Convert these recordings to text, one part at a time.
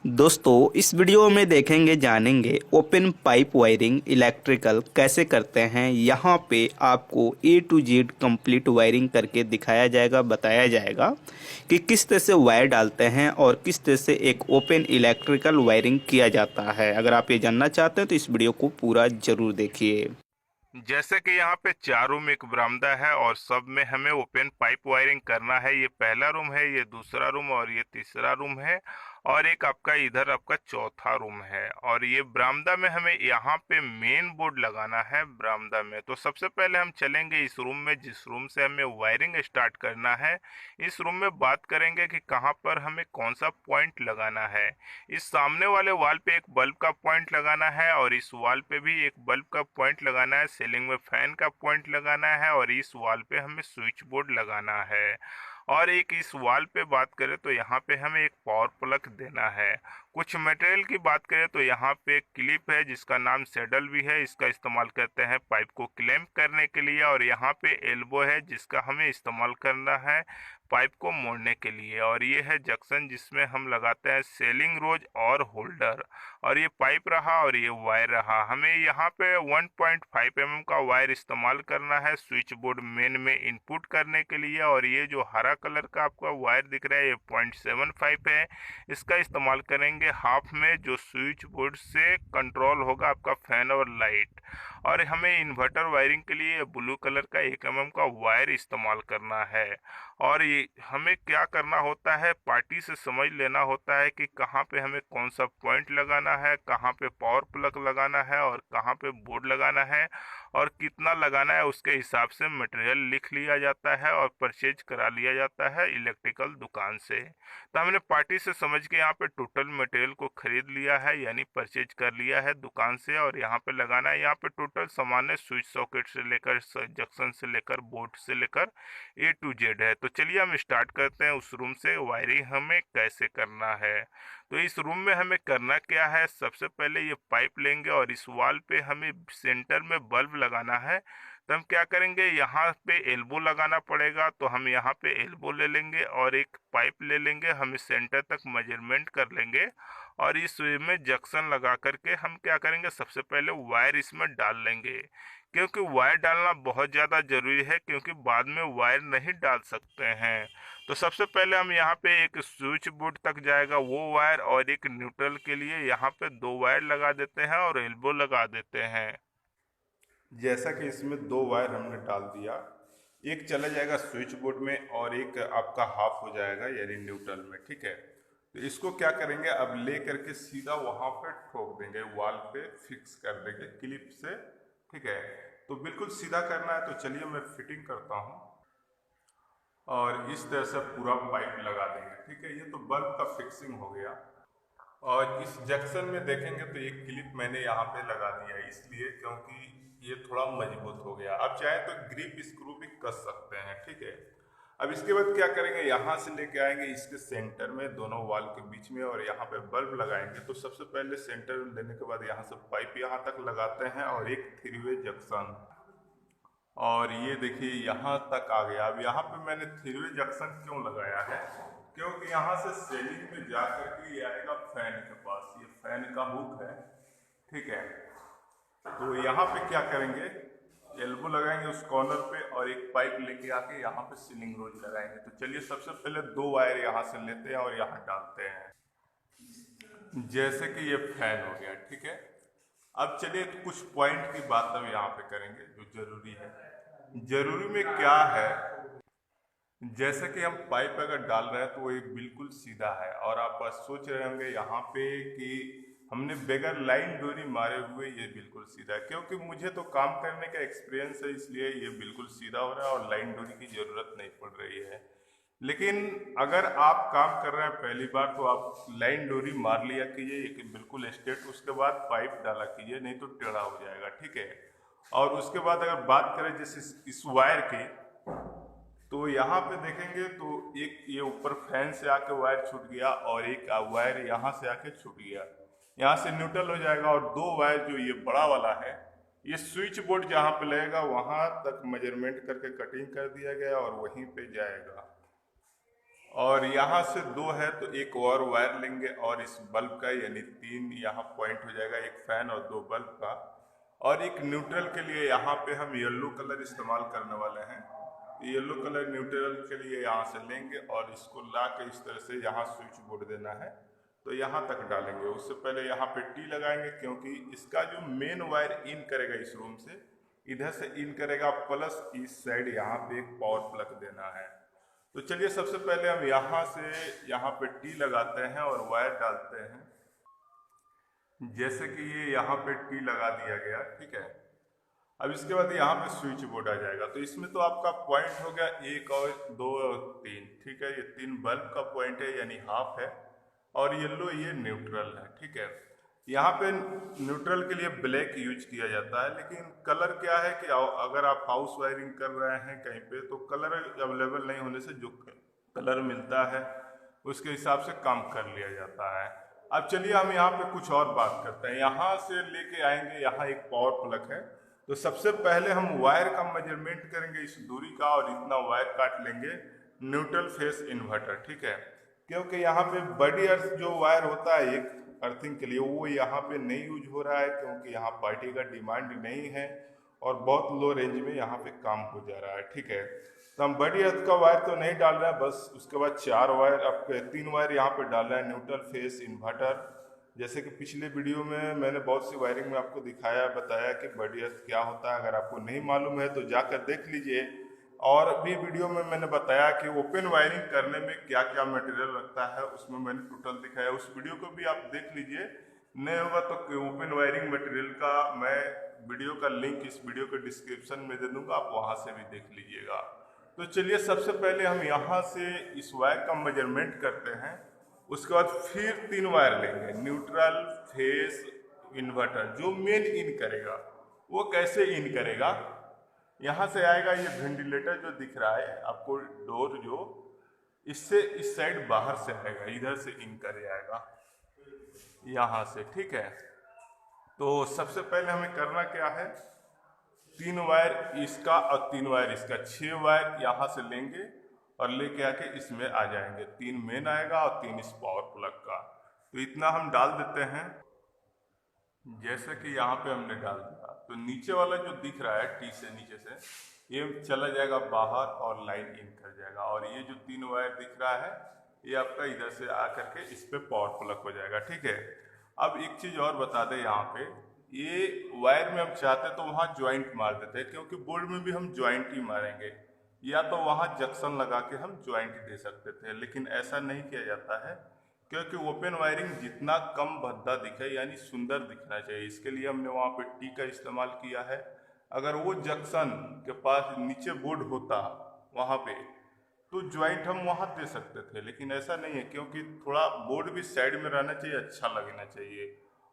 दोस्तों इस वीडियो में देखेंगे जानेंगे ओपन पाइप वायरिंग इलेक्ट्रिकल कैसे करते हैं। यहाँ पे आपको ए टू जेड कंप्लीट वायरिंग करके दिखाया जाएगा, बताया जाएगा कि किस तरह से वायर डालते हैं और किस तरह से एक ओपन इलेक्ट्रिकल वायरिंग किया जाता है। अगर आप ये जानना चाहते हैं तो इस वीडियो को पूरा जरूर देखिए। जैसे कि यहाँ पे 4 रूम एक बरामदा है और सब में हमें ओपन पाइप वायरिंग करना है। ये पहला रूम है, ये दूसरा रूम और ये तीसरा रूम है और एक आपका इधर आपका चौथा रूम है। और ये बरामदा में हमें यहाँ पे मेन बोर्ड लगाना है बरामदा में। तो सबसे पहले हम चलेंगे इस रूम में, जिस रूम से हमें वायरिंग स्टार्ट करना है। इस रूम में बात करेंगे कि कहाँ पर हमें कौन सा पॉइंट लगाना है। इस सामने वाले वॉल पे एक बल्ब का पॉइंट लगाना है और इस वॉल पे भी एक बल्ब का पॉइंट लगाना है। सीलिंग में फैन का पॉइंट लगाना है और इस वॉल पे हमें स्विच बोर्ड लगाना है। और एक इस वॉल पे बात करें तो यहाँ पे हमें एक पावर प्लग देना है। कुछ मटेरियल की बात करें तो यहाँ पे एक क्लिप है जिसका नाम सैडल भी है, इसका इस्तेमाल करते हैं पाइप को क्लैंप करने के लिए। और यहाँ पे एल्बो है जिसका हमें इस्तेमाल करना है पाइप को मोड़ने के लिए। और ये है जंक्शन जिसमें हम लगाते हैं सेलिंग रोज और होल्डर। और ये पाइप रहा और ये वायर रहा। हमें यहाँ पे 1.5 mm का वायर इस्तेमाल करना है स्विच बोर्ड मेन में इनपुट करने के लिए। और ये जो हरा कलर का आपका वायर दिख रहा है ये 0.75 है, इसका इस्तेमाल करेंगे हाफ में, जो स्विच बोर्ड से कंट्रोल होगा आपका फैन और लाइट। और हमें इन्वर्टर वायरिंग के लिए ब्लू कलर का 1 mm का वायर इस्तेमाल करना है। और ये हमें क्या करना होता है, पार्टी से समझ लेना होता है कि कहाँ पे हमें कौन सा पॉइंट लगाना है, कहाँ पे पावर प्लग लगाना है और कहाँ पे बोर्ड लगाना है और कितना लगाना है। उसके हिसाब से मटेरियल लिख लिया जाता है और परचेज करा लिया जाता है इलेक्ट्रिकल दुकान से। तो हमने पार्टी से समझ के यहाँ पे टोटल मटेरियल को खरीद लिया है, यानी परचेज कर लिया है दुकान से। और यहाँ पे लगाना है, यहाँ पे टोटल सामान है स्विच सॉकेट से लेकर जंक्शन से लेकर बोर्ड से लेकर ए टू जेड है। तो चलिए हम स्टार्ट करते हैं उस रूम से वायरिंग हमें कैसे करना है। तो इस रूम में हमें करना क्या है, सबसे पहले ये पाइप लेंगे और इस वॉल पे हमें सेंटर में बल्ब लगाना है। तो हम क्या करेंगे, यहाँ पे एल्बो लगाना पड़ेगा, तो हम यहाँ पे एल्बो ले लेंगे और एक पाइप ले लेंगे, हम इस सेंटर तक मेजरमेंट कर लेंगे। और इस में जंक्शन लगा करके हम क्या करेंगे, सबसे पहले वायर इसमें डाल लेंगे, क्योंकि वायर डालना बहुत ज़्यादा ज़रूरी है, क्योंकि बाद में वायर नहीं डाल सकते हैं। तो सबसे पहले हम यहाँ पे एक स्विच बोर्ड तक जाएगा वो वायर, और एक न्यूट्रल के लिए यहाँ पे 2 वायर लगा देते हैं और एल्बो लगा देते हैं। जैसा कि इसमें 2 वायर हमने डाल दिया, एक चला जाएगा स्विच बोर्ड में और एक आपका हाफ हो जाएगा यानी न्यूट्रल में, ठीक है। तो इसको क्या करेंगे, अब ले करके सीधा वहां पे ठोक देंगे, वॉल पे फिक्स कर देंगे क्लिप से, ठीक है। तो बिल्कुल सीधा करना है, तो चलिए मैं फिटिंग करता हूँ। और इस तरह से पूरा पाइप लगा देंगे, ठीक है। ये तो बल्ब का फिक्सिंग हो गया। और इस जंक्शन में देखेंगे तो एक क्लिप मैंने यहाँ पे लगा दिया, इसलिए क्योंकि ये थोड़ा मजबूत हो गया। आप चाहे तो ग्रिप स्क्रू भी कस सकते हैं, ठीक है। अब इसके बाद क्या करेंगे, यहाँ से लेके आएंगे इसके सेंटर में, दोनों वॉल के बीच में, और यहाँ पे बल्ब लगाएंगे। तो सबसे पहले सेंटर में लेने के बाद यहाँ से पाइप यहाँ तक लगाते हैं और एक 3-वे जंक्शन। और ये देखिए यहाँ तक आ गया। अब यहाँ पे मैंने 3-वे जंक्शन क्यों लगाया है, क्योंकि यहाँ से सेलिंग में जा करके ये आएगा फैन के पास, ये फैन का हुक है, ठीक है। तो यहाँ पे क्या करेंगे, एल्बो लगाएंगे उस कॉर्नर पे और एक पाइप लेके आके यहाँ पे सीलिंग रोज लगाएंगे। तो चलिए सबसे पहले 2 वायर यहाँ से लेते हैं और यहाँ डालते हैं, जैसे कि ये फैन हो गया, ठीक है। अब चलिए कुछ पॉइंट की बात अब यहाँ पे करेंगे जो जरूरी है। जरूरी में क्या है, जैसे कि हम पाइप अगर डाल रहे हैं तो वो एक बिल्कुल सीधा है, और आप सोच रहे होंगे यहाँ पे कि हमने बगैर लाइन डोरी मारे हुए ये बिल्कुल सीधा है, क्योंकि मुझे तो काम करने का एक्सपीरियंस है, इसलिए ये बिल्कुल सीधा हो रहा है और लाइन डोरी की ज़रूरत नहीं पड़ रही है। लेकिन अगर आप काम कर रहे हैं पहली बार तो आप लाइन डोरी मार लिया कीजिए एक बिल्कुल स्ट्रेट, उसके बाद पाइप डाला कीजिए, नहीं तो टेढ़ा हो जाएगा, ठीक है। और उसके बाद अगर बात करें जैसे इस वायर की, तो यहाँ पे देखेंगे तो एक ये ऊपर फैन से आके वायर छूट गया और एक वायर यहाँ से आके छूट गया, यहाँ से न्यूट्रल हो जाएगा। और 2 वायर जो ये बड़ा वाला है, ये स्विच बोर्ड जहाँ पे लगेगा वहाँ तक मेजरमेंट करके कटिंग कर दिया गया और वहीं पे जाएगा। और यहाँ से 2 है तो एक और वायर लेंगे और इस बल्ब का यानी 3 यहाँ पॉइंट हो जाएगा, एक फैन और 2 बल्ब का। और एक न्यूट्रल के लिए यहाँ पे हम येलो कलर इस्तेमाल करने वाले हैं। येलो कलर न्यूट्रल के लिए यहाँ से लेंगे और इसको ला के इस तरह से यहाँ स्विच बोर्ड देना है तो यहाँ तक डालेंगे। उससे पहले यहाँ पे टी लगाएंगे क्योंकि इसका जो मेन वायर इन करेगा इस रूम से, इधर से इन करेगा, प्लस इस साइड यहाँ पे एक पावर प्लग देना है। तो चलिए सबसे पहले हम यहाँ से यहाँ पे टी लगाते हैं और वायर डालते हैं। जैसे कि ये यहाँ पे टी लगा दिया गया, ठीक है। अब इसके बाद यहाँ पे स्विच बोर्ड आ जाएगा। तो इसमें तो आपका पॉइंट हो गया 1 और 2 और 3, ठीक है। ये 3 बल्ब का पॉइंट है यानी हाफ है, और येलो ये न्यूट्रल है, ठीक है। यहाँ पे न्यूट्रल के लिए ब्लैक यूज किया जाता है, लेकिन कलर क्या है कि अगर आप हाउस वायरिंग कर रहे हैं कहीं पे तो कलर अवेलेबल नहीं होने से जो कलर मिलता है उसके हिसाब से काम कर लिया जाता है। अब चलिए हम यहाँ पे कुछ और बात करते हैं। यहाँ से लेके आएंगे, यहाँ एक पावर प्लग है। तो सबसे पहले हम वायर का मेजरमेंट करेंगे इस दूरी का और इतना वायर काट लेंगे न्यूट्रल फेस इन्वर्टर, ठीक है। क्योंकि यहाँ पे बड़ी अर्थ जो वायर होता है एक अर्थिंग के लिए वो यहाँ पे नहीं यूज हो रहा है क्योंकि यहाँ पार्टी का डिमांड नहीं है और बहुत लो रेंज में यहाँ पे काम हो जा रहा है, ठीक है। तो हम बड़ी अर्थ का वायर तो नहीं डाल रहे हैं, बस उसके बाद 4 वायर, आपके 3 वायर यहाँ पे डाल रहे हैं न्यूट्रल फेस इन्वर्टर। जैसे कि पिछले वीडियो में मैंने बहुत सी वायरिंग में आपको दिखाया, बताया कि बड़ी अर्थ क्या होता है। अगर आपको नहीं मालूम है तो जाकर देख लीजिए। और भी वीडियो में मैंने बताया कि ओपन वायरिंग करने में क्या क्या मटेरियल लगता है, उसमें मैंने टोटल दिखाया। उस वीडियो को भी आप देख लीजिए, नहीं होगा तो ओपन वायरिंग मटेरियल का मैं वीडियो का लिंक इस वीडियो के डिस्क्रिप्शन में दे दूंगा, आप वहां से भी देख लीजिएगा। तो चलिए सबसे पहले हम यहाँ से इस वायर का मेजरमेंट करते हैं। उसके बाद फिर 3 वायर लेंगे न्यूट्रल फेस इन्वर्टर, जो मेन इन करेगा। वो कैसे इन करेगा, यहाँ से आएगा ये वेंटिलेटर जो दिख रहा है आपको, डोर जो इससे इस साइड बाहर से आएगा, इधर से इन कर जाएगा यहाँ से, ठीक है। तो सबसे पहले हमें करना क्या है, 3 वायर इसका और 3 वायर इसका, 6 वायर यहाँ से लेंगे और लेके आके इसमें आ जाएंगे। 3 मेन आएगा और 3 इस पावर प्लग का। तो इतना हम डाल देते हैं। जैसे कि यहाँ पे हमने डाल दिया तो नीचे वाला जो दिख रहा है टी से नीचे से, ये चला जाएगा बाहर और लाइन इन कर जाएगा। और ये जो 3 वायर दिख रहा है ये आपका इधर से आ करके इस पे पावर प्लग हो जाएगा, ठीक है। अब एक चीज और बता दें, यहाँ पे ये वायर में हम चाहते तो वहाँ ज्वाइंट मार देते हैं, क्योंकि बोर्ड में भी हम ज्वाइंट ही मारेंगे, या तो वहाँ जंक्शन लगा के हम ज्वाइंट दे सकते थे, लेकिन ऐसा नहीं किया जाता है क्योंकि ओपन वायरिंग जितना कम भद्दा दिखे यानी सुंदर दिखना चाहिए, इसके लिए हमने वहाँ पे टी का इस्तेमाल किया है। अगर वो जंक्शन के पास नीचे बोर्ड होता वहाँ पे तो ज्वाइंट हम वहाँ दे सकते थे, लेकिन ऐसा नहीं है क्योंकि थोड़ा बोर्ड भी साइड में रहना चाहिए, अच्छा लगना चाहिए।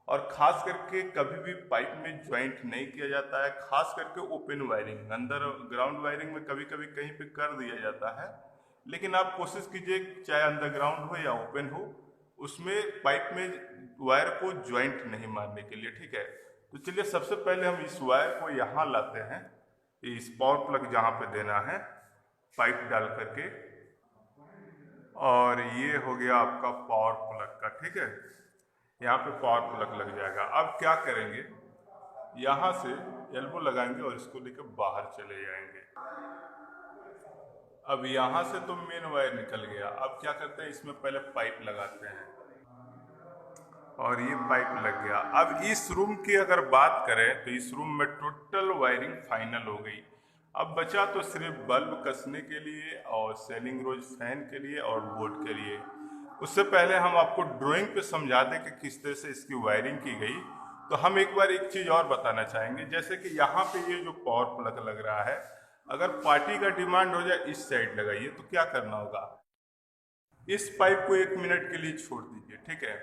और खास करके कभी भी पाइप में ज्वाइंट नहीं किया जाता है, खास करके ओपन वायरिंग। अंदर ग्राउंड वायरिंग में कभी कभी कहीं पे कर दिया जाता है, लेकिन आप कोशिश कीजिए चाहे अंडरग्राउंड हो या ओपन हो, उसमें पाइप में वायर को ज्वाइंट नहीं मारने के लिए, ठीक है। तो चलिए सबसे पहले हम इस वायर को यहाँ लाते हैं, इस पावर प्लग जहाँ पे देना है पाइप डाल करके, और ये हो गया आपका पावर प्लग का, ठीक है। यहाँ पे पावर प्लग लग जाएगा। अब क्या करेंगे, यहाँ से एल्बो लगाएंगे और इसको लेकर बाहर चले जाएंगे। अब यहाँ से तो मेन वायर निकल गया। अब क्या करते हैं, इसमें पहले पाइप लगाते हैं और ये पाइप लग गया। अब इस रूम की अगर बात करें तो इस रूम में टोटल वायरिंग फाइनल हो गई। अब बचा तो सिर्फ बल्ब कसने के लिए और सेलिंग रोज फैन के लिए और बोर्ड के लिए। उससे पहले हम आपको ड्राइंग पे समझा दें कि किस तरह से इसकी वायरिंग की गई। तो हम एक बार एक चीज़ और बताना चाहेंगे, जैसे कि यहाँ पे ये जो पावर प्लग लग रहा है, अगर पार्टी का डिमांड हो जाए इस साइड लगाइए तो क्या करना होगा, इस पाइप को 1 मिनट के लिए छोड़ दीजिए, ठीक है।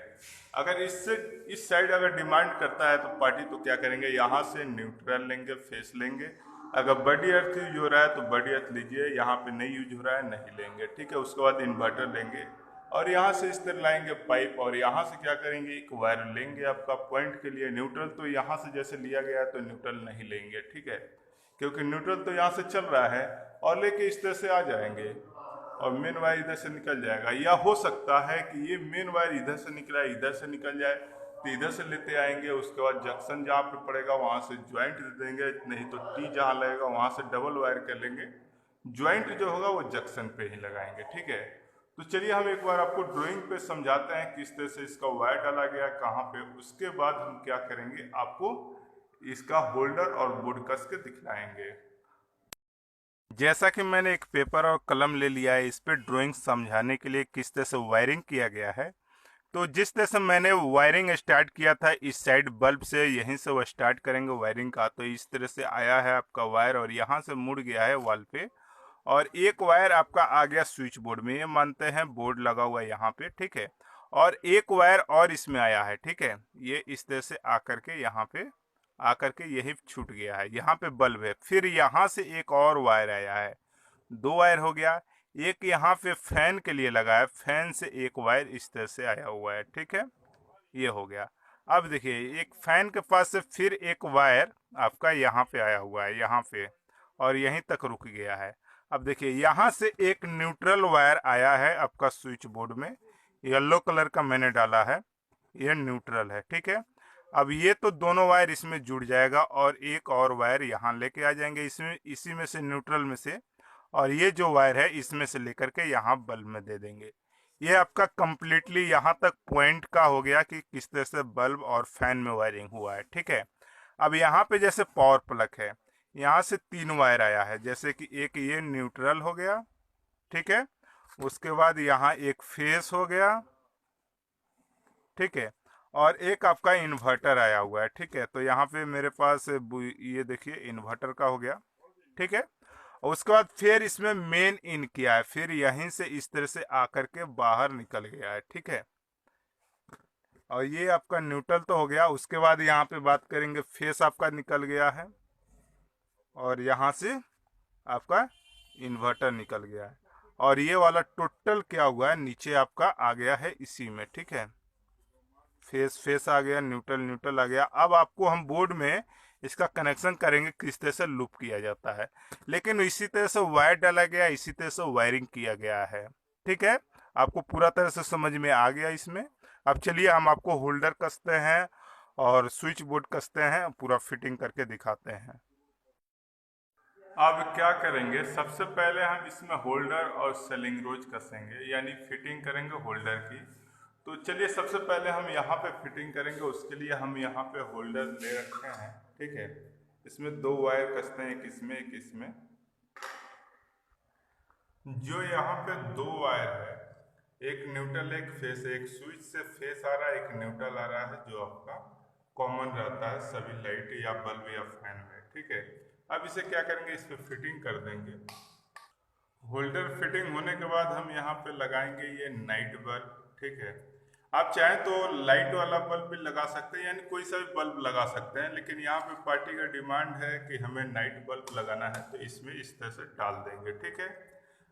अगर इससे इस साइड अगर डिमांड करता है तो पार्टी तो क्या करेंगे, यहाँ से न्यूट्रल लेंगे, फेस लेंगे। अगर बड़ी अर्थ यूज हो रहा है तो बड़ी अर्थ लीजिए, यहाँ पे नहीं यूज हो रहा है नहीं लेंगे, ठीक है। उसके बाद इन्वर्टर लेंगे और यहाँ से इस तरह लाएंगे पाइप, और यहाँ से क्या करेंगे, एक वायर लेंगे आपका पॉइंट के लिए। न्यूट्रल तो यहाँ से जैसे लिया गया है तो न्यूट्रल नहीं लेंगे, ठीक है, क्योंकि न्यूट्रल तो यहाँ से चल रहा है, और लेके इस तरह से आ जाएंगे और मेन वायर इधर से निकल जाएगा। या हो सकता है कि ये मेन वायर इधर से निकला इधर से निकल जाए, तो इधर से लेते आएंगे, उसके बाद जंक्शन जहाँ पे पड़ेगा वहाँ से ज्वाइंट दे देंगे, नहीं तो टी जहाँ लगेगा वहाँ से डबल वायर कर लेंगे, ज्वाइंट जो होगा वो जंक्शन पे ही लगाएंगे। ठीक है, तो चलिए हम एक बार आपको ड्राइंग पे समझाते हैं किस तरह से इसका वायर डाला गया कहाँ पे। उसके बाद हम क्या करेंगे, आपको इसका होल्डर और बोर्ड कस के दिखलाएंगे। जैसा कि मैंने एक पेपर और कलम ले लिया है, इस पे ड्राइंग समझाने के लिए किस तरह से वायरिंग किया गया है। तो जिस तरह से मैंने वायरिंग स्टार्ट किया था इस साइड बल्ब से, यहीं से वो स्टार्ट करेंगे वायरिंग का। तो इस तरह से आया है आपका वायर और यहाँ से मुड़ गया है वॉल पे, और एक वायर आपका आ गया स्विच बोर्ड में, ये मानते हैं बोर्ड लगा हुआ है यहाँ पे। ठीक है, और एक वायर और इसमें आया है। ठीक है, ये इस तरह से आकर के यहाँ पे आकर के यही छूट गया है, यहाँ पे बल्ब है। फिर यहाँ से एक और वायर आया है, दो वायर हो गया। एक यहाँ पे फैन के लिए लगा है, फैन से एक वायर इस तरह से आया हुआ है। ठीक है, ये हो गया। अब देखिए एक फैन के पास से फिर एक वायर आपका यहाँ पे आया हुआ है, यहाँ पे, और यहीं तक रुक गया है। अब देखिए यहाँ से एक न्यूट्रल वायर आया है आपका स्विच बोर्ड में, येलो कलर का मैंने डाला है, ये न्यूट्रल है। ठीक है, अब ये तो दोनों वायर इसमें जुड़ जाएगा और एक और वायर यहाँ लेके आ जाएंगे इसमें, इसी में से न्यूट्रल में से, और ये जो वायर है इसमें से लेकर के यहाँ बल्ब में दे देंगे। ये आपका कंप्लीटली यहाँ तक पॉइंट का हो गया कि किस तरह से बल्ब और फैन में वायरिंग हुआ है। ठीक है, अब यहाँ पे जैसे पावर प्लग है, यहाँ से तीन वायर आया है, जैसे कि एक ये न्यूट्रल हो गया। ठीक है, उसके बाद यहाँ एक फेस हो गया। ठीक है, और एक आपका इन्वर्टर आया हुआ है। ठीक है, तो यहाँ पे मेरे पास ये देखिए इन्वर्टर का हो गया। ठीक है, उसके बाद फिर इसमें मेन इन किया है, फिर यहीं से इस तरह से आकर के बाहर निकल गया है। ठीक है, और ये आपका न्यूट्रल तो हो गया। उसके बाद यहाँ पे बात करेंगे, फेस आपका निकल गया है और यहाँ से आपका इन्वर्टर निकल गया है, और ये वाला टोटल क्या हुआ है नीचे आपका आ गया है इसी में। ठीक है, फेस आ गया, न्यूट्रल आ गया। अब आपको हम बोर्ड में इसका कनेक्शन करेंगे किस तरह से लूप किया जाता है, लेकिन इसी तरह से वायर डाला गया, इसी तरह से वायरिंग किया गया है। ठीक है, आपको पूरा तरह से समझ में आ गया इसमें। अब चलिए हम आपको होल्डर कसते हैं और स्विच बोर्ड कसते हैं, पूरा फिटिंग करके दिखाते हैं। अब क्या करेंगे, सबसे पहले हम इसमें होल्डर और सेलिंग रोज कसेंगे, यानी फिटिंग करेंगे होल्डर की। तो चलिए सबसे पहले हम यहाँ पे फिटिंग करेंगे, उसके लिए हम यहाँ पे होल्डर ले रखे हैं। ठीक है, इसमें दो वायर कसते हैं, एक इसमें एक इसमें। जो यहाँ पे दो वायर है, एक न्यूट्रल एक फेस, एक स्विच से फेस आ रहा है, एक न्यूट्रल आ रहा है, जो आपका कॉमन रहता है सभी लाइट या बल्ब या फैन में। ठीक है, अब इसे क्या करेंगे, इस पे फिटिंग कर देंगे। होल्डर फिटिंग होने के बाद हम यहाँ पे लगाएंगे ये नाइट बल्ब। ठीक है, आप चाहें तो लाइट वाला बल्ब भी लगा सकते हैं, यानी कोई सा भी बल्ब लगा सकते हैं, लेकिन यहाँ पे पार्टी का डिमांड है कि हमें नाइट बल्ब लगाना है, तो इसमें इस तरह से डाल देंगे। ठीक है,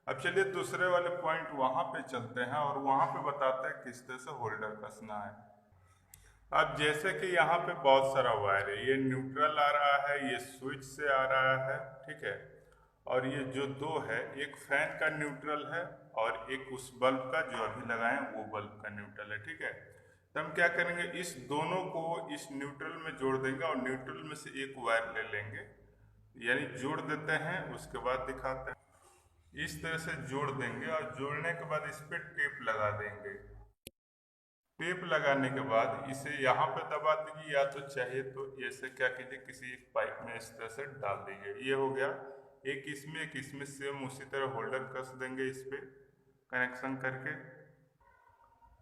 अब चलिए दूसरे वाले पॉइंट वहाँ पे चलते हैं और वहाँ पे बताते हैं किस तरह से होल्डर कसना है। अब जैसे कि यहाँ पे बहुत सारा वायर है, ये न्यूट्रल आ रहा है, ये स्विच से आ रहा है। ठीक है, और ये जो दो है, एक फैन का न्यूट्रल है और एक उस बल्ब का जो अभी लगाए वो बल्ब का न्यूट्रल है। ठीक है, तो हम क्या करेंगे, इस दोनों को इस न्यूट्रल में जोड़ देंगे और न्यूट्रल में से एक वायर ले लेंगे, यानी जोड़ देते हैं, उसके बाद दिखाते हैं। इस तरह से जोड़ देंगे और जोड़ने के बाद इस पर टेप लगा देंगे। टेप लगाने के बाद इसे यहाँ पे दबा दीजिए, या तो चाहिए तो ऐसे क्या कीजिए, किसी एक पाइप में इस तरह से डाल दीजिए। ये हो गया, एक इसमें सेम उसी तरह होल्डर कस देंगे इस पे कनेक्शन करके।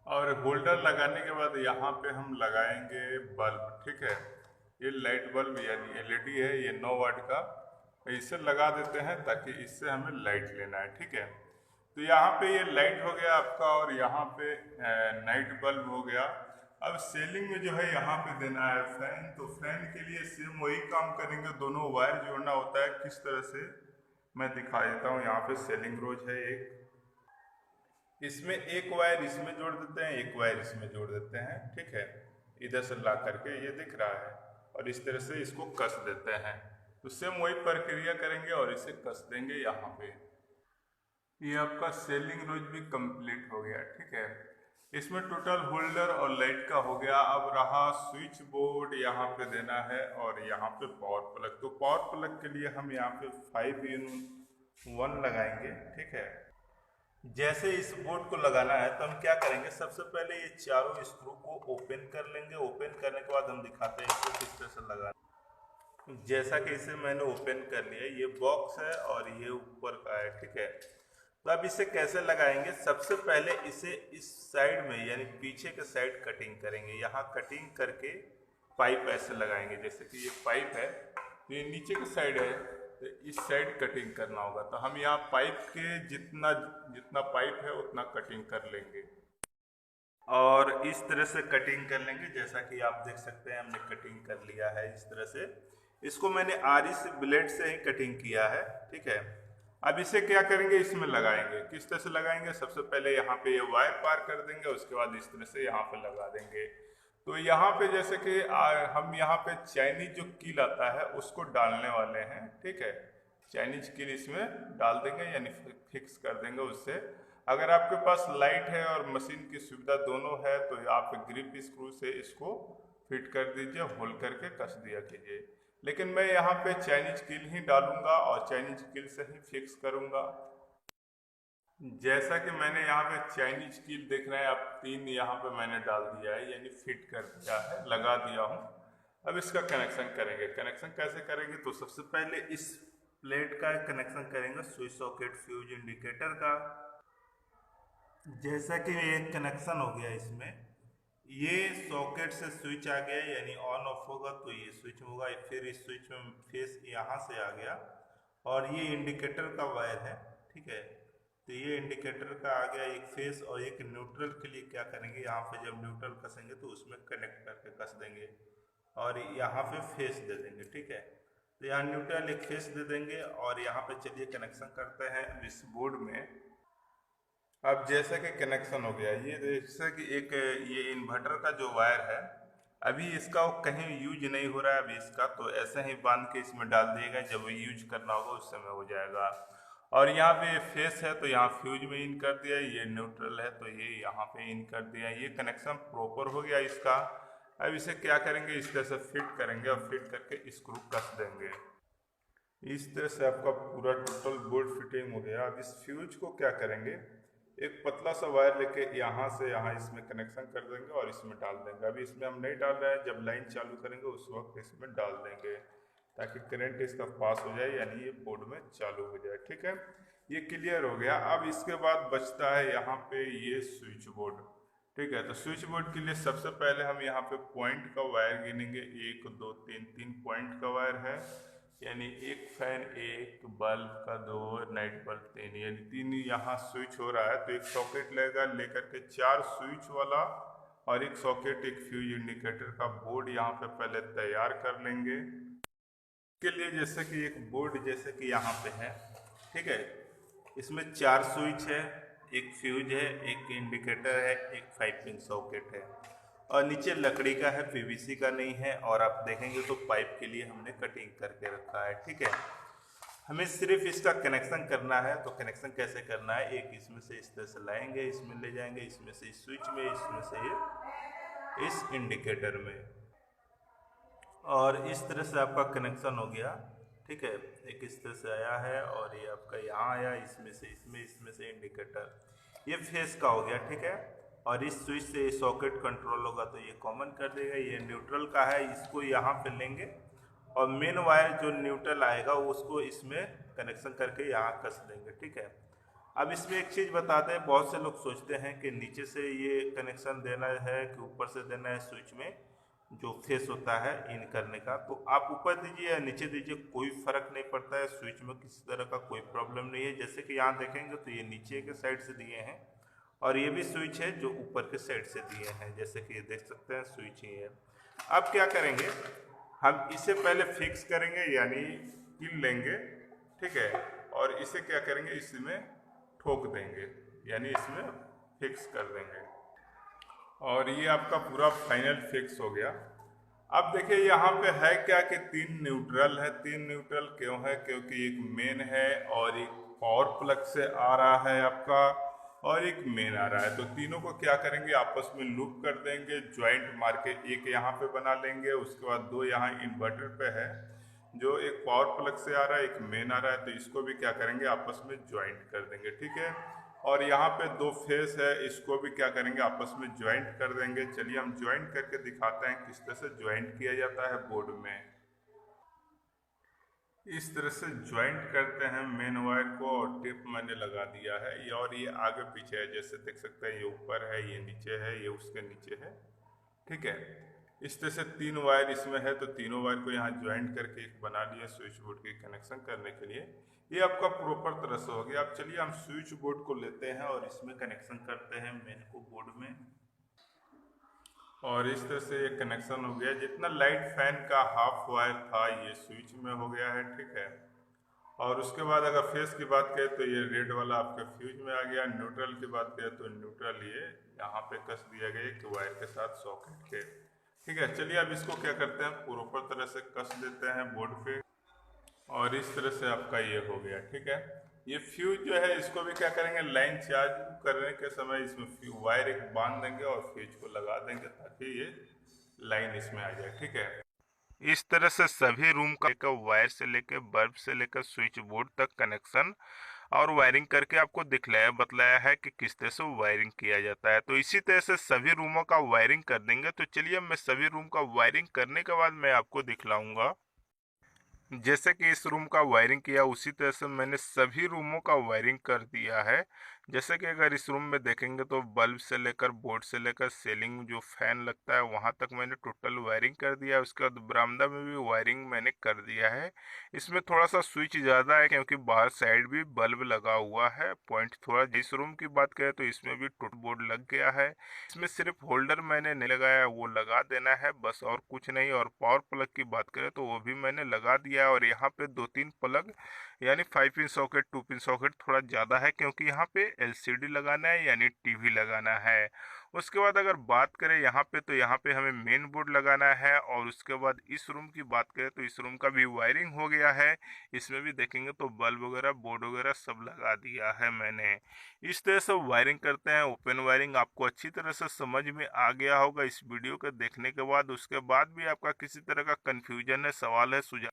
और होल्डर लगाने के बाद यहाँ पे हम लगाएंगे बल्ब। ठीक है, ये लाइट बल्ब यानी एलईडी है, ये 9 वाट का, इसे लगा देते हैं ताकि इससे हमें लाइट लेना है। ठीक है, तो यहाँ पे ये लाइट हो गया आपका और यहाँ पे नाइट बल्ब हो गया। अब सेलिंग में जो है यहाँ पे देना है फैन, तो फैन के लिए सेम वही काम करेंगे, दोनों वायर जोड़ना होता है। किस तरह से मैं दिखा देता हूँ, यहाँ पे सेलिंग रोज है एक, इसमें एक वायर इसमें जोड़ देते हैं, एक वायर इसमें जोड़ देते हैं। ठीक है, इधर से ला करके ये दिख रहा है, और इस तरह से इसको कस देते हैं। तो सेम वही प्रक्रिया करेंगे और इसे कस देंगे यहाँ पे। ये आपका सेलिंग रोज भी कंप्लीट हो गया, ठीक है। इसमें टोटल होल्डर और लाइट का हो गया। अब रहा स्विच बोर्ड, यहाँ पे देना है और यहाँ पे पावर प्लग। तो पावर प्लग के लिए हम यहाँ पे 5-in-1 लगाएंगे, ठीक है। जैसे इस बोर्ड को लगाना है तो हम क्या करेंगे, सबसे पहले ये चारों स्क्रू को ओपन कर लेंगे। ओपन करने के बाद हम दिखाते हैं इसको किस तरह से लगाना। जैसा कि इसे मैंने ओपन कर लिया, ये बॉक्स है और ये ऊपर का है, ठीक है। तो अब इसे कैसे लगाएंगे, सबसे पहले इसे इस साइड में यानी पीछे के साइड कटिंग करेंगे। यहाँ कटिंग करके पाइप ऐसे लगाएंगे, जैसे कि ये पाइप है तो ये नीचे की साइड है तो इस साइड कटिंग करना होगा। तो हम यहाँ पाइप के जितना जितना पाइप है उतना कटिंग कर लेंगे और इस तरह से कटिंग कर लेंगे। जैसा कि आप देख सकते हैं हमने कटिंग कर लिया है इस तरह से। इसको मैंने आरी से ब्लेड से ही कटिंग किया है, ठीक है। अब इसे क्या करेंगे, इसमें लगाएंगे। किस तरह से लगाएंगे, सबसे पहले यहाँ पे ये वायर पार कर देंगे, उसके बाद इस तरह से यहाँ पे लगा देंगे। तो यहाँ पे जैसे कि हम यहाँ पे चाइनीज जो कील आता है उसको डालने वाले हैं, ठीक है। चाइनीज कील इसमें डाल देंगे यानी फिक्स कर देंगे उससे। अगर आपके पास लाइट है और मशीन की सुविधा दोनों है तो आप ग्रिप स्क्रू से इसको फिट कर दीजिए, होल करके कस दिया कीजिए। लेकिन मैं यहाँ पे चाइनीज कील ही डालूंगा और चाइनीज कील से ही फिक्स करूंगा। जैसा कि मैंने यहाँ पे चाइनीज कील देख रहे हैं आप, 3 यहाँ पे मैंने डाल दिया है यानी फिट कर दिया है, लगा दिया हूँ। अब इसका कनेक्शन करेंगे। कनेक्शन कैसे करेंगे, तो सबसे पहले इस प्लेट का कनेक्शन करेंगे स्विच सॉकेट फ्यूज इंडिकेटर का। जैसा कि एक कनेक्शन हो गया इसमें, ये सॉकेट से स्विच आ गया यानी ऑन ऑफ होगा तो ये स्विच होगा। फिर इस स्विच में फेस यहाँ से आ गया और ये इंडिकेटर का वायर है, ठीक है। तो ये इंडिकेटर का आ गया एक फेस और एक न्यूट्रल के लिए क्या करेंगे, यहाँ पे जब न्यूट्रल कसेंगे तो उसमें कनेक्ट करके कस देंगे और यहाँ पे फेस दे देंगे, ठीक है। तो यहाँ न्यूट्रल एक फेस दे देंगे और यहाँ पे चलिए कनेक्शन करते हैं इस बोर्ड में। अब जैसा कि कनेक्शन हो गया, ये जैसे कि एक ये इन्वर्टर का जो वायर है अभी इसका कहीं यूज नहीं हो रहा है अभी इसका, तो ऐसे ही बांध के इसमें डाल दिएगा, जब यूज करना होगा उस समय हो जाएगा। और यहाँ पे फेस है तो यहाँ फ्यूज में इन कर दिया, ये न्यूट्रल है तो ये यहाँ पे इन कर दिया। ये कनेक्शन प्रॉपर हो गया इसका। अब इसे क्या करेंगे, इस तरह से फिट करेंगे और फिट करके स्क्रू कस देंगे। इस तरह से आपका पूरा टोटल बोर्ड फिटिंग हो गया। अब इस फ्यूज को क्या करेंगे, एक पतला सा वायर लेके यहाँ से यहाँ इसमें कनेक्शन कर देंगे और इसमें डाल देंगे। अभी इसमें हम नहीं डाल रहे हैं, जब लाइन चालू करेंगे उस वक्त इसमें डाल देंगे ताकि करंट इसका पास हो जाए यानी ये बोर्ड में चालू हो जाए, ठीक है। ये क्लियर हो गया। अब इसके बाद बचता है यहाँ पे ये स्विच बोर्ड, ठीक है। तो स्विच बोर्ड के लिए सबसे पहले हम यहाँ पे पॉइंट का वायर गिनेंगे। 1 2 3 पॉइंट का वायर है यानी एक फैन 1, बल्ब का 2, नाइट बल्ब 3, यानी 3 यहाँ स्विच हो रहा है। तो एक सॉकेट लेगा, लेकर के 4 स्विच वाला और एक सॉकेट एक फ्यूज इंडिकेटर का बोर्ड यहाँ पे पहले तैयार कर लेंगे। के लिए जैसे कि एक बोर्ड जैसे कि यहाँ पे है, ठीक है। इसमें 4 स्विच है, एक फ्यूज है, एक इंडिकेटर है, एक 5 पिन सॉकेट है और नीचे लकड़ी का है, पीवीसी का नहीं है। और आप देखेंगे तो पाइप के लिए हमने कटिंग करके रखा है, ठीक है। हमें सिर्फ इसका कनेक्शन करना है। तो कनेक्शन कैसे करना है, एक इसमें से इस तरह से लाएंगे, इसमें ले जाएंगे, इसमें से इस स्विच में, इसमें से ये इस इंडिकेटर में, और इस तरह से आपका कनेक्शन हो गया, ठीक है। एक इस तरह से आया है और ये आपका यहाँ आया, इसमें से इसमें, इसमें से इंडिकेटर, ये फेस का हो गया, ठीक है। और इस स्विच से सॉकेट कंट्रोल होगा तो ये कॉमन कर देगा। ये न्यूट्रल का है, इसको यहाँ पे लेंगे और मेन वायर जो न्यूट्रल आएगा उसको इसमें कनेक्शन करके यहाँ कस देंगे, ठीक है। अब इसमें एक चीज़ बताते हैं, बहुत से लोग सोचते हैं कि नीचे से ये कनेक्शन देना है कि ऊपर से देना है। स्विच में जो फेस होता है इन करने का, तो आप ऊपर दीजिए या नीचे दीजिए, कोई फर्क नहीं पड़ता है। स्विच में किसी तरह का कोई प्रॉब्लम नहीं है। जैसे कि यहाँ देखेंगे तो ये नीचे के साइड से दिए हैं और ये भी स्विच है जो ऊपर के साइड से दिए हैं, जैसे कि ये देख सकते हैं स्विच ही है। अब क्या करेंगे, हम इसे पहले फिक्स करेंगे यानी कील लेंगे, ठीक है, और इसे क्या करेंगे, इसमें ठोक देंगे यानी इसमें फिक्स कर देंगे और ये आपका पूरा फाइनल फिक्स हो गया। अब देखिए यहाँ पे है क्या कि 3 न्यूट्रल है। 3 न्यूट्रल क्यों है, क्योंकि एक मेन है और एक पावर प्लग से आ रहा है आपका और एक मेन आ रहा है। तो तीनों को क्या करेंगे, आपस में लूप कर देंगे, ज्वाइंट मार के एक यहाँ पे बना लेंगे। उसके बाद दो यहाँ इन्वर्टर पे है, जो एक पावर प्लग से आ रहा है, एक मेन आ रहा है, तो इसको भी क्या करेंगे, आपस में ज्वाइंट कर देंगे, ठीक है। और यहाँ पे दो फेस है, इसको भी क्या करेंगे, आपस में ज्वाइंट कर देंगे। चलिए हम ज्वाइंट करके दिखाते हैं किस तरह से ज्वाइंट किया जाता है बोर्ड में। इस तरह से ज्वाइंट करते हैं मेन वायर को, और टेप मैंने लगा दिया है ये, और ये आगे पीछे है, जैसे देख सकते हैं ये ऊपर है, ये नीचे है, ये उसके नीचे है, ठीक है। इस तरह से तीन वायर इसमें है, तो तीनों वायर को यहाँ ज्वाइंट करके एक बना लिया स्विच बोर्ड के कनेक्शन करने के लिए। ये आपका प्रॉपर तरह से हो गया। अब चलिए हम स्विच बोर्ड को लेते हैं और इसमें कनेक्शन करते हैं मेन को बोर्ड में। और इस तरह से ये कनेक्शन हो गया। जितना लाइट फैन का हाफ वायर था ये स्विच में हो गया है, ठीक है। और उसके बाद अगर फेस की बात करें तो ये रेड वाला आपके फ्यूज में आ गया। न्यूट्रल की बात करें तो न्यूट्रल ये यहाँ पे कस दिया गया कि वायर के साथ सॉकेट के, ठीक है। चलिए अब इसको क्या करते हैं, प्रॉपर तरह से कस देते हैं बोर्ड पे, और इस तरह से आपका ये हो गया, ठीक है। ये फ्यूज जो है इसको भी क्या करेंगे, लाइन चार्ज करने के समय इसमें वायर एक बांध देंगे और फ्यूज को लगा देंगे ताकि ये लाइन इसमें आ जाए, ठीक है। इस तरह से सभी रूम का वायर से लेकर बल्ब से लेकर स्विच बोर्ड तक कनेक्शन और वायरिंग करके आपको दिखलाया बतलाया है कि किस तरह से वायरिंग किया जाता है। तो इसी तरह से सभी रूमों का वायरिंग कर देंगे। तो चलिए मैं सभी रूम का वायरिंग करने के बाद मैं आपको दिखलाऊंगा। जैसे कि इस रूम का वायरिंग किया उसी तरह से मैंने सभी रूमों का वायरिंग कर दिया है। जैसे कि अगर इस रूम में देखेंगे तो बल्ब से लेकर बोर्ड से लेकर सीलिंग जो फैन लगता है वहां तक मैंने टोटल वायरिंग कर दिया है। उसके बाद बरामदा में भी वायरिंग मैंने कर दिया है। इसमें थोड़ा सा स्विच ज़्यादा है क्योंकि बाहर साइड भी बल्ब लगा हुआ है। पॉइंट थोड़ा, इस रूम की बात करें तो इसमें भी टूट बोर्ड लग गया है। इसमें सिर्फ होल्डर मैंने नहीं लगाया, वो लगा देना है बस, और कुछ नहीं। और पावर प्लग की बात करें तो वो भी मैंने लगा दिया है। और यहाँ पे दो तीन प्लग यानी 5 पिन सॉकेट 2 पिन सॉकेट थोड़ा ज़्यादा है क्योंकि यहाँ पे एलसीडी लगाना है यानी टीवी लगाना है। उसके बाद अगर बात करें यहाँ पे तो यहाँ पे हमें मेन बोर्ड लगाना है। और उसके बाद इस रूम की बात करें तो इस रूम का भी वायरिंग हो गया है। इसमें भी देखेंगे तो बल्ब वगैरह बोर्ड वगैरह सब लगा दिया है मैंने। इस तरह से वायरिंग करते हैं। ओपन वायरिंग आपको अच्छी तरह से समझ में आ गया होगा इस वीडियो को देखने के बाद। उसके बाद भी आपका किसी तरह का कन्फ्यूजन है, सवाल है, सुझाव